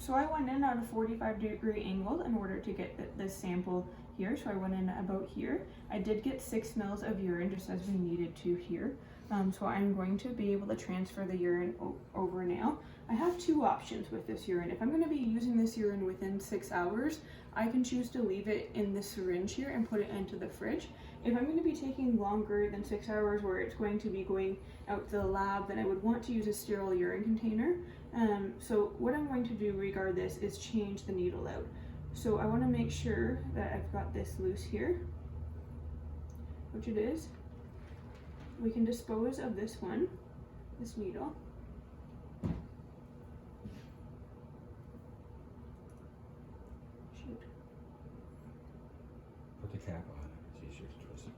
So I went in at a 45-degree angle in order to get this sample here. So I went in about here. I did get 6 mils of urine just as we needed to here. So I'm going to be able to transfer the urine over now. I have 2 options with this urine. If I'm going to be using this urine within 6 hours, I can choose to leave it in the syringe here and put it into the fridge. If I'm going to be taking longer than 6 hours where it's going to be going out to the lab, then I would want to use a sterile urine container. So what I'm going to do regardless is change the needle out. So I want to make sure that I've got this loose here, which it is. We can dispose of this one, this needle. Shoot. Put the cap on it. It's easier to twist it.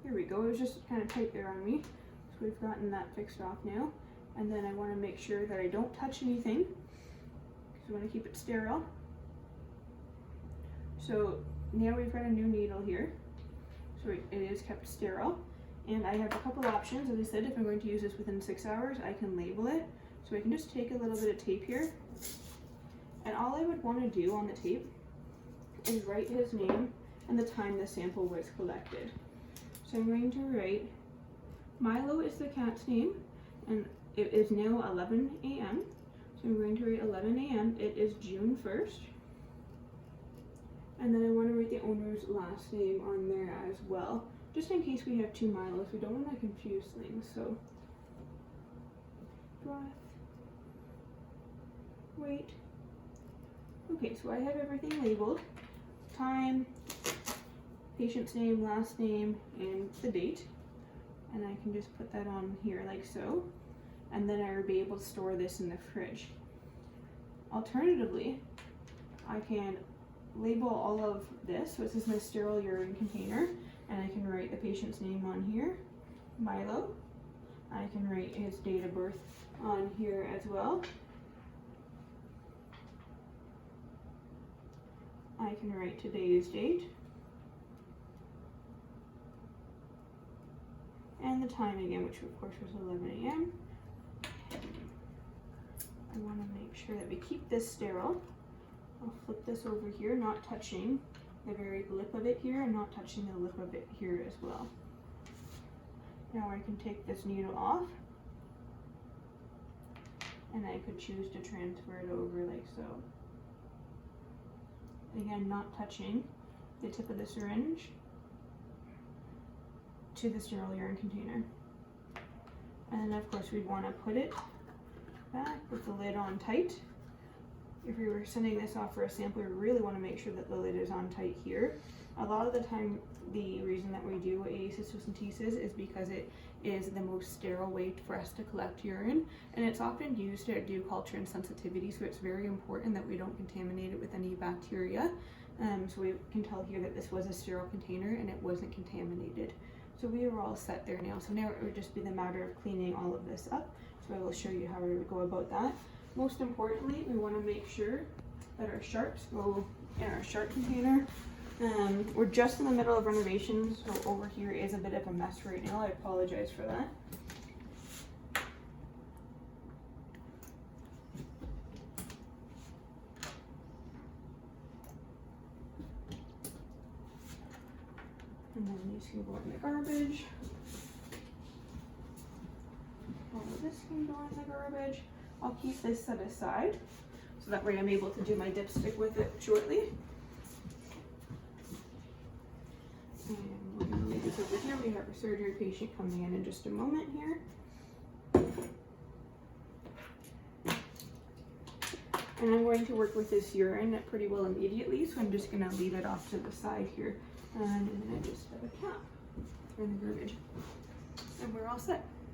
Here we go. It was just kind of tight there on me. So we've gotten that fixed off now. And then I want to make sure that I don't touch anything because I want to keep it sterile. So now we've got a new needle here. So it is kept sterile. And I have a couple options. As I said, if I'm going to use this within 6 hours, I can label it. So I can just take a little bit of tape here. And all I would want to do on the tape is write his name and the time the sample was collected. So I'm going to write, Milo is the cat's name, and it is now 11 a.m. So I'm going to write 11 a.m. It is June 1st. And then I want to write the owner's last name on there as well, just in case we have 2 Milos. We don't want to confuse things. So, breath, weight. Okay, so I have everything labeled. Time, patient's name, last name, and the date. And I can just put that on here like so. And then I will be able to store this in the fridge. Alternatively, I can label all of this. So this is my sterile urine container, and I can write the patient's name on here, Milo. I can write his date of birth on here as well. I can write today's date. And the time again, which of course was 11 a.m. I want to make sure that we keep this sterile. I'll flip this over here, not touching the very lip of it here and not touching the lip of it here as well. Now I can take this needle off and I could choose to transfer it over like so. Again, not touching the tip of the syringe to the sterile urine container. And then of course we'd want to put it back with the lid on tight. If we were sending this off for a sample, we really want to make sure that the lid is on tight here. A lot of the time, the reason that we do a cystocentesis is because it is the most sterile way for us to collect urine, and it's often used to do culture and sensitivity, so it's very important that we don't contaminate it with any bacteria. So we can tell here that this was a sterile container and it wasn't contaminated. So we are all set there now. So now it would just be the matter of cleaning all of this up. So I will show you how we would go about that. Most importantly, we want to make sure that our sharps go in our sharp container. We're just in the middle of renovations, so over here is a bit of a mess right now. I apologize for that. And then these can go in the garbage. All of this can go in the garbage. I'll keep this set aside so that way I'm able to do my dipstick with it shortly. And we're going to leave this over here. We have a surgery patient coming in just a moment here. And I'm going to work with this urine pretty well immediately, so I'm just going to leave it off to the side here. And then I just have a cap in the garbage. And we're all set.